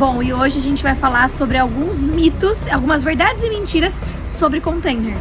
Bom, e hoje a gente vai falar sobre alguns mitos, algumas verdades e mentiras sobre container.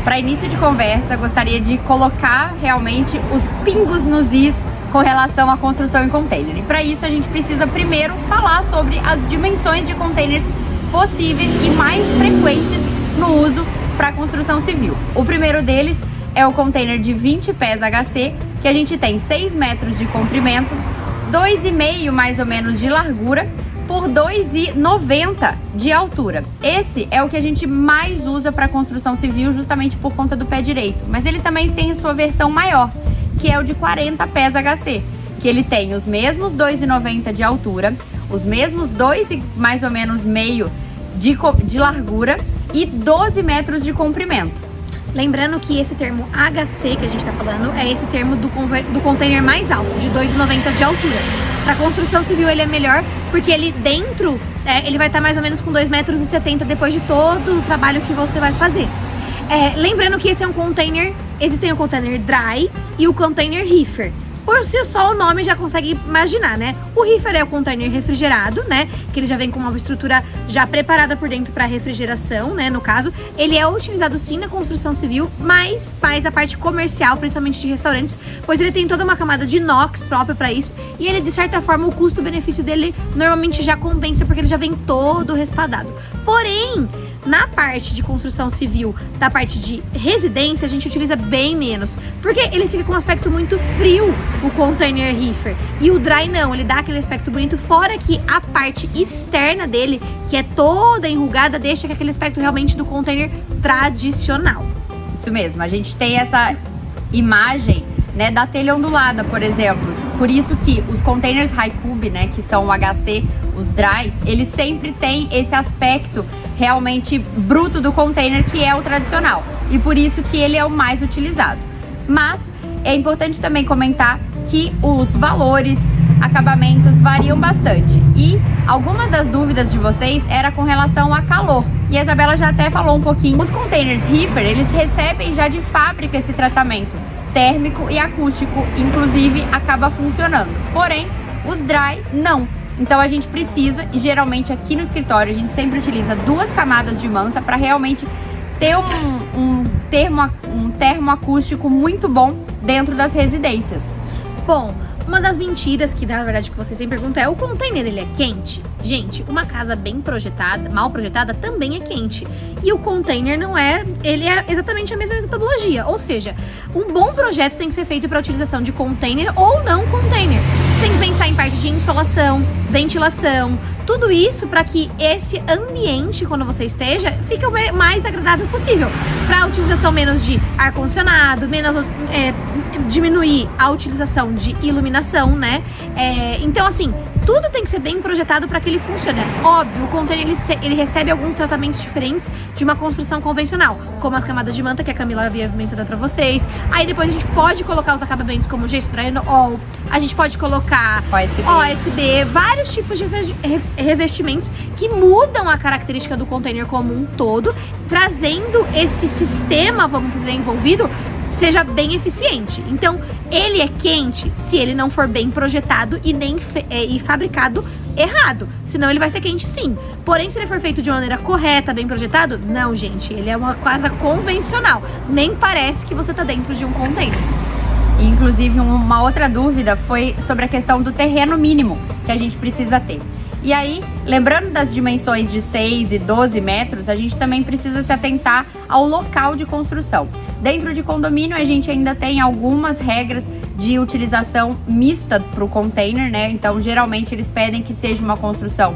Para início de conversa, gostaria de colocar realmente os pingos nos is com relação à construção em container. E para isso a gente precisa primeiro falar sobre as dimensões de containers possíveis e mais frequentes no uso para construção civil. O primeiro deles é o container de 20 pés HC, que a gente tem 6 metros de comprimento, 2,5 mais ou menos de largura, por 2,90 de altura. Esse é o que a gente mais usa para construção civil, justamente por conta do pé direito. Mas ele também tem a sua versão maior, que é o de 40 pés HC, que ele tem os mesmos 2,90 de altura, os mesmos 2 mais ou menos meio de largura e 12 metros de comprimento. Lembrando que esse termo HC que a gente está falando é esse termo do container mais alto, de 2,90 de altura. Para construção civil ele é melhor porque ele dentro, ele vai estar mais ou menos com 2,70 metros depois de todo o trabalho que você vai fazer. Lembrando que esse é um container, existem o container dry e o container reefer. Por si só o nome já consegue imaginar, né? O reefer é o container refrigerado, né? Que ele já vem com uma estrutura já preparada por dentro para refrigeração, né? No caso, ele é utilizado sim na construção civil, mas mais a parte comercial, principalmente de restaurantes, pois ele tem toda uma camada de inox própria para isso e ele, de certa forma, o custo-benefício dele normalmente já compensa porque ele já vem todo respaldado. Porém, na parte de construção civil, da parte de residência, a gente utiliza bem menos, porque ele fica com um aspecto muito frio, o container reefer, e o dry não, ele dá aquele aspecto bonito, fora que a parte externa dele, que é toda enrugada, deixa aquele aspecto realmente do container tradicional. Isso mesmo, a gente tem essa imagem, né, da telha ondulada, por exemplo. Por isso que os containers high cube, né, que são o HC, os dries, eles sempre têm esse aspecto realmente bruto do container, que é o tradicional. E por isso que ele é o mais utilizado. Mas é importante também comentar que os valores, acabamentos variam bastante. E algumas das dúvidas de vocês era com relação a calor. E a Isabela já até falou um pouquinho. Os containers reefer, eles recebem já de fábrica esse tratamento térmico e acústico, inclusive acaba funcionando. Porém, os dry não. Então a gente precisa, e geralmente aqui no escritório a gente sempre utiliza 2 camadas de manta para realmente ter um termoacústico muito bom dentro das residências. Bom, uma das mentiras que na verdade que vocês sempre perguntam é: o container ele é quente? Gente, uma casa bem projetada, mal projetada, também é quente. E o container não é, ele é exatamente a mesma metodologia. Ou seja, um bom projeto tem que ser feito para utilização de container ou não container. Você tem que pensar em parte de insolação, ventilação, tudo isso para que esse ambiente, quando você esteja, fique o mais agradável possível. Para a utilização menos de ar-condicionado, diminuir a utilização de iluminação, né? Então, assim, tudo tem que ser bem projetado para que ele funcione. Óbvio, o container ele recebe alguns tratamentos diferentes de uma construção convencional, como as camadas de manta que a Camila havia mencionado para vocês. Aí depois a gente pode colocar os acabamentos como gesso drywall, a gente pode colocar OSB, vários tipos de revestimentos que mudam a característica do container como um todo, trazendo esse sistema, vamos dizer, envolvido, seja bem eficiente. Então, ele é quente se ele não for bem projetado e fabricado errado. Senão ele vai ser quente sim. Porém, se ele for feito de maneira correta, bem projetado, não, gente. Ele é uma casa convencional. Nem parece que você tá dentro de um container. Inclusive, uma outra dúvida foi sobre a questão do terreno mínimo que a gente precisa ter. E aí, lembrando das dimensões de 6 e 12 metros, a gente também precisa se atentar ao local de construção. Dentro de condomínio, a gente ainda tem algumas regras de utilização mista para o container, né? Então, geralmente, eles pedem que seja uma construção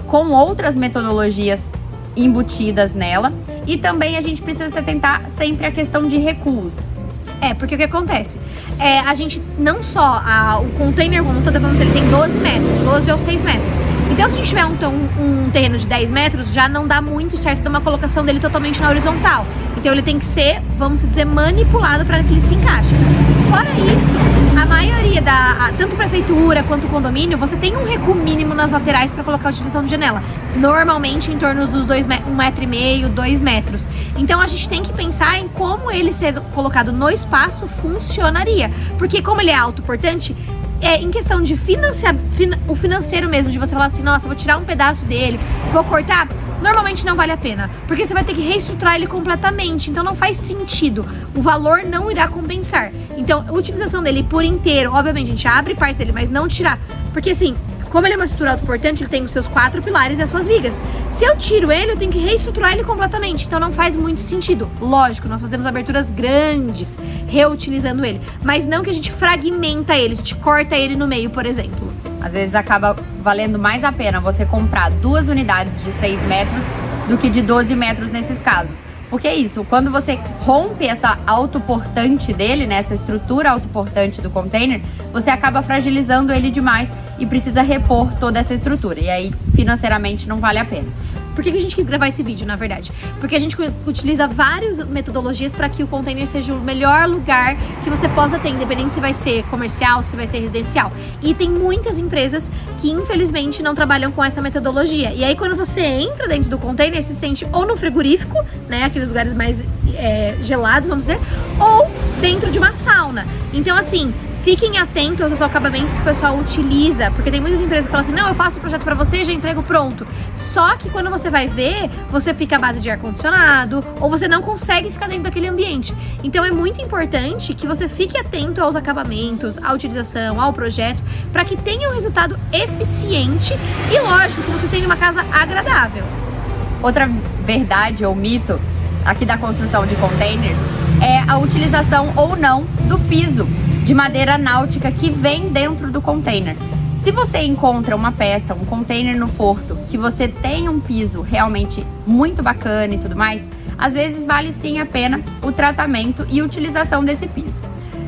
com outras metodologias embutidas nela. E também a gente precisa se atentar sempre à questão de recuos. Porque o que acontece? A gente não só, o container como todo, vamos dizer, ele tem 12 metros, 12 ou 6 metros. Então, se a gente tiver um terreno de 10 metros, já não dá muito certo de uma colocação dele totalmente na horizontal. Então ele tem que ser, vamos dizer, manipulado para que ele se encaixe. Fora isso, a maioria tanto prefeitura quanto condomínio, você tem um recuo mínimo nas laterais para colocar a utilização de janela. Normalmente em torno dos 1,5 m, 2 metros. Então a gente tem que pensar em como ele ser colocado no espaço funcionaria. Porque como ele é autoportante, em questão de o financeiro mesmo, de você falar assim, nossa, vou tirar um pedaço dele, vou cortar, normalmente não vale a pena, porque você vai ter que reestruturar ele completamente, então não faz sentido, o valor não irá compensar. Então, a utilização dele por inteiro, obviamente a gente abre partes dele, mas não tirar, porque assim, como ele é uma estrutura autoportante, ele tem os seus 4 pilares e as suas vigas. Se eu tiro ele, eu tenho que reestruturar ele completamente. Então não faz muito sentido. Lógico, nós fazemos aberturas grandes, reutilizando ele. Mas não que a gente fragmenta ele, a gente corta ele no meio, por exemplo. Às vezes acaba valendo mais a pena você comprar 2 unidades de 6 metros do que de 12 metros nesses casos. Porque é isso, quando você rompe essa autoportante dele, né, essa estrutura autoportante do container, você acaba fragilizando ele demais e precisa repor toda essa estrutura. E aí, financeiramente, não vale a pena. Por que a gente quis gravar esse vídeo, na verdade? Porque a gente utiliza várias metodologias para que o container seja o melhor lugar que você possa ter, independente se vai ser comercial, se vai ser residencial. E tem muitas empresas que, infelizmente, não trabalham com essa metodologia. E aí, quando você entra dentro do container, você se sente ou no frigorífico, né, aqueles lugares mais gelados, vamos dizer, ou dentro de uma sauna. Então, assim, fiquem atentos aos acabamentos que o pessoal utiliza, porque tem muitas empresas que falam assim, não, eu faço o projeto pra você e já entrego pronto. Só que quando você vai ver, você fica à base de ar-condicionado, ou você não consegue ficar dentro daquele ambiente. Então é muito importante que você fique atento aos acabamentos, à utilização, ao projeto, para que tenha um resultado eficiente e, lógico, que você tenha uma casa agradável. Outra verdade ou mito aqui da construção de containers é a utilização ou não do piso de madeira náutica que vem dentro do container. Se você encontra uma peça, um container no porto, que você tem um piso realmente muito bacana e tudo mais, às vezes vale sim a pena o tratamento e utilização desse piso.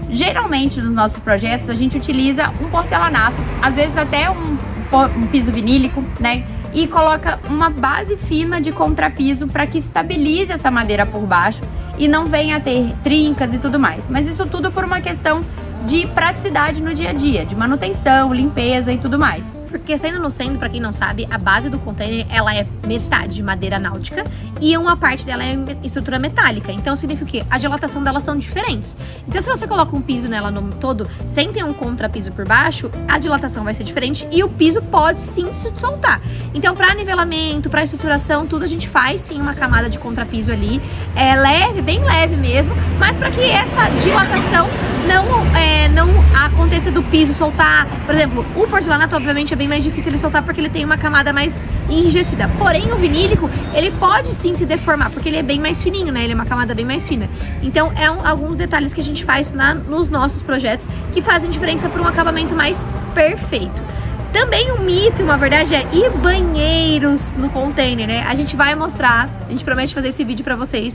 Geralmente nos nossos projetos a gente utiliza um porcelanato, às vezes até um piso vinílico, né? E coloca uma base fina de contrapiso para que estabilize essa madeira por baixo e não venha a ter trincas e tudo mais. Mas isso tudo por uma questão de praticidade no dia a dia, de manutenção, limpeza e tudo mais. Porque sendo no sendo, pra quem não sabe, a base do container, ela é metade madeira náutica e uma parte dela é estrutura metálica. Então significa que a dilatação delas são diferentes. Então se você coloca um piso nela no todo, sem ter um contrapiso por baixo, a dilatação vai ser diferente e o piso pode sim se soltar. Então para nivelamento, para estruturação, tudo a gente faz sim uma camada de contrapiso ali, leve, bem leve mesmo, mas para que essa dilatação não aconteça do piso soltar. Por exemplo, o porcelanato obviamente é bem mais difícil ele soltar porque ele tem uma camada mais enrijecida. Porém, o vinílico, ele pode sim se deformar, porque ele é bem mais fininho, né? Ele é uma camada bem mais fina. Então, alguns detalhes que a gente faz nos nossos projetos que fazem diferença para um acabamento mais perfeito. Também um mito, uma verdade, ir banheiros no container, né? A gente vai mostrar, a gente promete fazer esse vídeo pra vocês,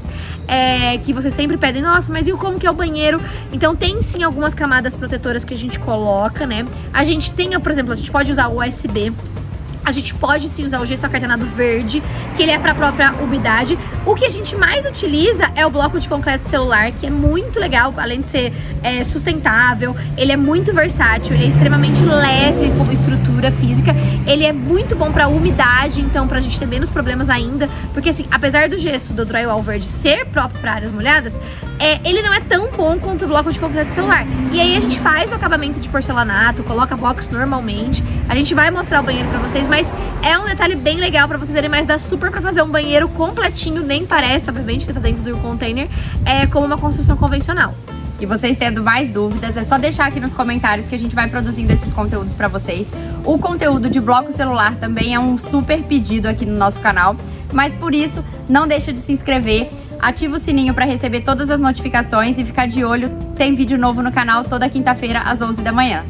que vocês sempre pedem, nossa, mas e como que é o banheiro? Então tem sim algumas camadas protetoras que a gente coloca, né? A gente tem, por exemplo, a gente pode usar o USB, a gente pode sim usar o gesso acartonado verde, que ele é para a própria umidade. O que a gente mais utiliza é o bloco de concreto celular, que é muito legal, além de ser sustentável, ele é muito versátil, ele é extremamente leve como estrutura física, ele é muito bom para umidade, então pra gente ter menos problemas ainda, porque assim, apesar do gesso do drywall verde ser próprio para áreas molhadas, ele não é tão bom quanto o bloco de concreto celular. E aí a gente faz o acabamento de porcelanato, coloca box normalmente, a gente vai mostrar o banheiro pra vocês, mas é um detalhe bem legal pra vocês verem, mas dá super pra fazer um banheiro completinho, nem parece, obviamente, que tá dentro do container, como uma construção convencional. E vocês tendo mais dúvidas, é só deixar aqui nos comentários que a gente vai produzindo esses conteúdos pra vocês. O conteúdo de bloco celular também é um super pedido aqui no nosso canal, mas por isso, não deixa de se inscrever, ativa o sininho para receber todas as notificações e ficar de olho, tem vídeo novo no canal toda quinta-feira às 11 da manhã.